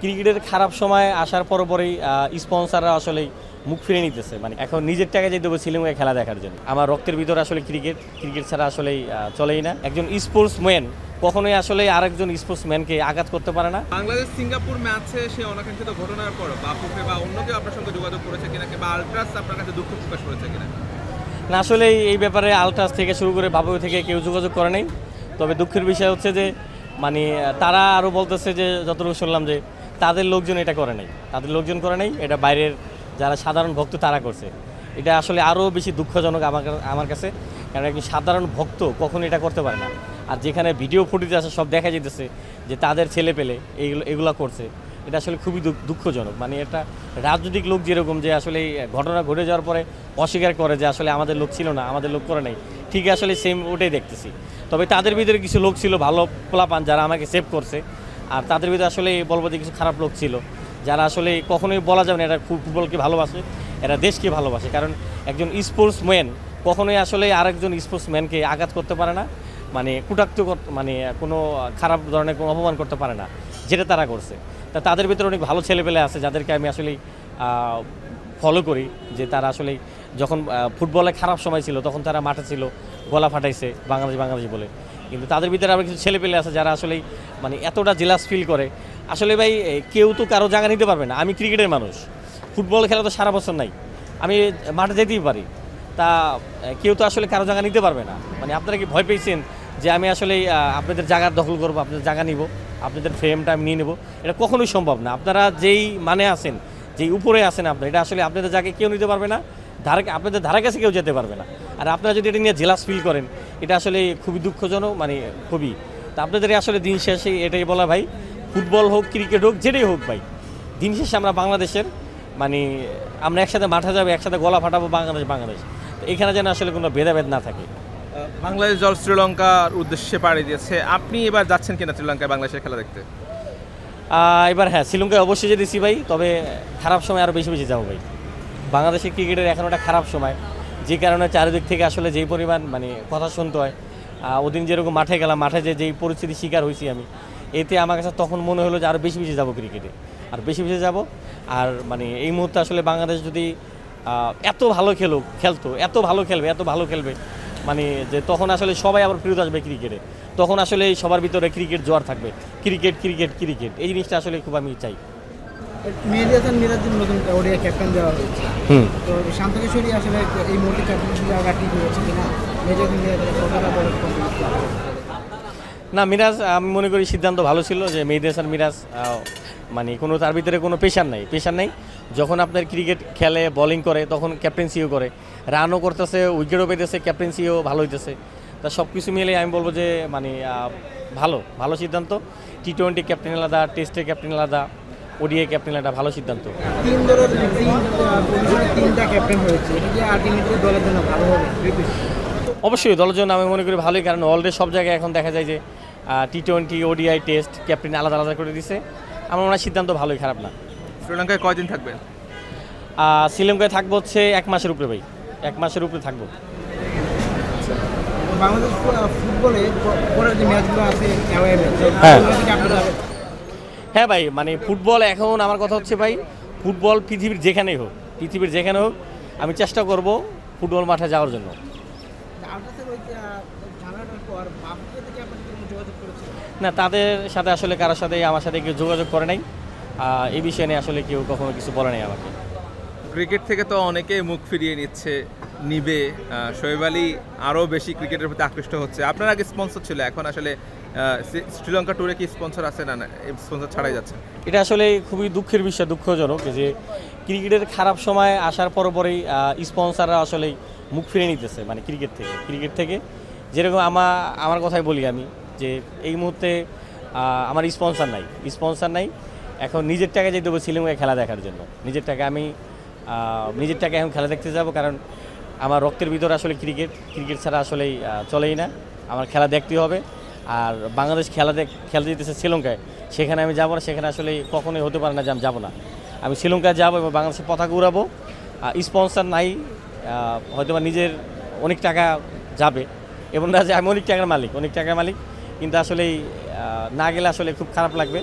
ক্রিকেটের খারাপ সময় আসার পরপরই স্পন্সররা আসলে মুখ ফিরে নিতেছে, মানে এখন নিজের টাকা যেতে হবে শ্রীলঙ্কায় খেলা দেখার জন্য। আমার রক্তের ভিতরে আসলে ক্রিকেট ছাড়া আসলেই চলেই না। একজন স্পোর্টসম্যান কখনোই আসলে আরেকজন স্পোর্টসম্যানকে আঘাত করতে পারে না। বাংলাদেশ সিঙ্গাপুর ম্যাচে সে অনাকাঙ্ক্ষিত ঘটনার পর বাফুফে বা অন্য কেউ আপনার সঙ্গে যোগাযোগ করেছে কিনা, কিংবা আলট্রাস আপনার কাছে দুঃখ প্রকাশ করেছে কিনা? না, আসলে এই ব্যাপারে আলট্রাস থেকে শুরু করে বাবু থেকে কেউ যোগাযোগ করে নাই। তবে দুঃখের বিষয় হচ্ছে যে মানে তারা আরও বলতেছে যে যতটুকু শুনলাম যে তাদের লোকজন এটা করে নাই, এটা বাইরের যারা সাধারণ ভক্ত তারা করছে। এটা আসলে আরও বেশি দুঃখজনক আমার কাছে, কারণ একজন সাধারণ ভক্ত কখনো এটা করতে পারে না। আর যেখানে ভিডিও ফুটেজ আছে সব দেখা যেতেছে যে তাদের ছেলে পেলে এগুলো করছে, এটা আসলে খুবই দুঃখজনক। মানে এটা রাজনৈতিক লোক যেরকম যে আসলে এই ঘটনা ঘটে যাওয়ার পরে অস্বীকার করে যে আসলে আমাদের লোক ছিল না, আমাদের লোক করে নাই, ঠিক আসলে সেম ওটাই দেখতেছি। তবে তাদের ভিতরে কিছু লোক ছিল ভালো পোলাপান যারা আমাকে সেভ করছে, আর তাদের ভিতরে আসলে বলবো যে কিছু খারাপ লোক ছিল যারা আসলে কখনোই বলা যাবে না এরা ফুটবলকে ভালোবাসে, এরা দেশকে ভালোবাসে। কারণ একজন স্পোর্টসম্যান কখনোই আসলে আরেকজন স্পোর্টসম্যানকে আঘাত করতে পারে না, মানে কুটাক্ত মানে কোনো খারাপ ধরনের কোনো অপমান করতে পারে না, যেটা তারা করছে। তা তাদের ভিতরে অনেক ভালো ছেলেপেলে আছে যাদেরকে আমি আসলে ফলো করি, যে তারা আসলে যখন ফুটবলে খারাপ সময় ছিল তখন তারা মাঠে ছিল, গলা ফাটাইছে বাংলাদেশ বলে। কিন্তু তাদের ভিতরে আবার কিছু ছেলেপেলে আছে যারা আসলে মানে এতটা জেলাস ফিল করে। আসলে ভাই কেউ তো কারো জায়গা নিতে পারবে না। আমি ক্রিকেটের মানুষ, ফুটবল খেলা তো সারা বছর নাই, আমি মাঠে যেতেই পারি। তা কেউ তো আসলে কারো জায়গা নিতে পারবে না। মানে আপনারা কি ভয় পেয়েছেন যে আমি আসলে আপনাদের জায়গা দখল করবো, আপনাদের জায়গা নিব, আপনাদের ফ্রেমটা আমি নিয়ে নেব? এটা কখনোই সম্ভব না। আপনারা যেই মানে আছেন, যেই উপরে আছেন আপনার, এটা আসলে আপনাদের জায়গায় কেউ নিতে পারবে না, আপনাদের ধারে কাছে কেউ যেতে পারবে না। আর আপনারা যদি এটা নিয়ে জেলাস ফিল করেন, এটা আসলে খুবই দুঃখজনক, মানে খুবই। তা আপনাদের আসলে দিন শেষে এটাই বলা ভাই, ফুটবল হোক ক্রিকেট হোক যেটাই হোক ভাই, দিন শেষে আমরা বাংলাদেশের, মানে আমরা একসাথে মাঠে যাবো, একসাথে গলা ফাটাবো, বাংলাদেশ। তো এখানে যেন আসলে কোনো ভেদাভেদ না থাকে। বাংলাদেশ দল শ্রীলঙ্কার উদ্দেশ্যে পাড়ি দিয়েছে, আপনি এবার যাচ্ছেন কিনা শ্রীলঙ্কায় বাংলাদেশের খেলা দেখতে? এবার হ্যাঁ, শ্রীলঙ্কায় অবশ্যই যেতেছি ভাই, তবে খারাপ সময় আরও বেশি যাবো ভাই। বাংলাদেশের ক্রিকেটের এখন একটা খারাপ সময়, যে কারণে চারিদিক থেকে আসলে যেই পরিমাণ মানে কথা শুনতে হয়। ওদিন যেরকম মাঠে গেলাম, মাঠে যেই পরিস্থিতির শিকার হয়েছি আমি, এতে আমার কাছে তখন মনে হলো যে আরও বেশি যাবো ক্রিকেটে, আর বেশি যাবো। আর মানে এই মুহূর্তে আসলে বাংলাদেশ যদি এত ভালো খেলতো, এত ভালো খেলবে, মানে যে তখন আসলে সবাই আবার ফিরত আসবে ক্রিকেটে, তখন আসলে সবার ভিতরে ক্রিকেট জোয়ার থাকবে, ক্রিকেট এই জিনিসটা আসলে খুব আমি চাই। নতুন ওডিআই ক্যাপ্টেন দেওয়া হয়েছে, তো শান্ত কিশোরী আসলে এই মুহূর্তে ক্যাপ্টেনশিপ জায়গা ঠিক হয়েছে কিনা? না, মিরাজ আমি মনে করি সিদ্ধান্ত ভালো ছিল যে মেহেদী হাসান মিরাজ, মানে কোনো তার ভিতরে কোনো প্রেশার নেই। যখন আপনার ক্রিকেট খেলে, বোলিং করে, তখন ক্যাপ্টেন্সিও করে, রানও করতেছে, উইকেটও পেতেছে, ক্যাপ্টেন্সিও ভালো হইতেছে। তা সব কিছু মিলে আমি বলবো যে মানে ভালো সিদ্ধান্ত। টি-20 ক্যাপ্টেন আলাদা, টেস্টের ক্যাপ্টেন আলাদা, ওডিআই ক্যাপ্টেন আলাদা, ভালো সিদ্ধান্ত। অবশ্যই দলের জন্য আমি মনে করি ভালোই, কারণ অলরেডি সব জায়গায় এখন দেখা যায় যে টি-20, ওডিআই, টেস্ট ক্যাপ্টেন আলাদা করে দিছে। আমার মনে হয় সিদ্ধান্ত ভালোই, খারাপ না। শ্রীলঙ্কায় কয়দিন থাকবেন? শ্রীলঙ্কায় থাকবো হচ্ছে 1 মাসের উপরে ভাই, 1 মাসের উপরে থাকবো। বাংলাদেশ ফুটবলে পরের যে ম্যাচগুলো আছে, হ্যাঁ ভাই, মানে ফুটবল এখন আমার কথা হচ্ছে ভাই, ফুটবল পৃথিবীর যেখানেই হোক আমি চেষ্টা করব ফুটবল মাঠে যাওয়ার জন্য। না, তাদের সাথে আসলে কারোর সাথে আমার সাথে কেউ যোগাযোগ করে নাই, এই বিষয়ে নিয়ে আসলে কেউ কখনো কিছু বলে নাই আমাকে। ক্রিকেট থেকে তো অনেকে মুখ ফিরিয়ে নিবে, শোয়েব আলী আরও বেশি ক্রিকেটের প্রতি আকৃষ্ট হচ্ছে। আপনার আগে স্পন্সর ছিল, এখন আসলে শ্রীলঙ্কা ট্যুরে কি স্পন্সর আছে না স্পন্সর ছাড়াই যাচ্ছে? এটা আসলে খুবই দুঃখের বিষয়, দুঃখজনক যে ক্রিকেটের খারাপ সময় আসার পরপরই স্পন্সররা আসলে মুখ ফিরে নিতেছে, মানে ক্রিকেট থেকে যেরকম আমার কথাই বলি আমি, যে এই মুহূর্তে আমার স্পন্সর নাই। এখন নিজের টাকা যেতে হবে শ্রীলঙ্কায় খেলা দেখার জন্য, নিজের টাকা এখন খেলা দেখতে যাব। কারণ আমার রক্তের ভিতরে আসলে ক্রিকেট ছাড়া আসলেই চলেই না, আমার খেলা দেখতেই হবে। আর বাংলাদেশ খেলা দিতেছে শ্রীলঙ্কায়, সেখানে আমি যাবো না, সেখানে আসলে কখনোই হতে পারে না যে আমি যাবো না। আমি শ্রীলঙ্কায় যাবো এবং বাংলাদেশের পতাকা উড়াবো। স্পন্সর নাই, হয়তো বা নিজের অনেক টাকা যাবে, এবং না যে আমি অনেক টাকার মালিক, কিন্তু আসলে না গেলে আসলে খুব খারাপ লাগবে।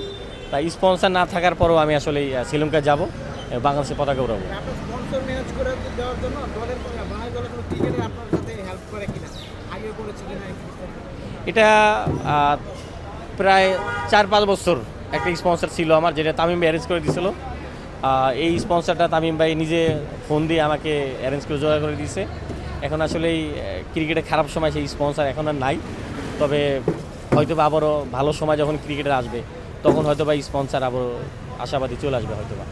তাই স্পন্সর না থাকার পরেও আমি আসলে শ্রীলঙ্কা যাব, বাংলাদেশের পতাকা উড়াবো। আপনার স্পন্সর ম্যানেজ করে দেওয়ার জন্য দলের বাংলাদেশ দলের কোনো ক্রিকেটার আপনার সাথে হেল্প করে কিনা, আগে করেছে কিনা? এটা প্রায় 4-5 বছর একটা স্পন্সর ছিল আমার, যেটা তামিম ভাই অ্যারেঞ্জ করে দিয়েছিল। এই স্পন্সরটা তামিম ভাই নিজে ফোন দিয়ে আমাকে অ্যারেঞ্জ করে জোগাড় করে দিয়েছে। এখন আসলে এই ক্রিকেটে খারাপ সময় সেই স্পন্সর এখন আর নাই, তবে হয়তো বা আবারও ভালো সময় যখন ক্রিকেটের আসবে তখন হয়তো বা স্পন্সর আবারও আশাবাদী চলে আসবে হয়তো বা।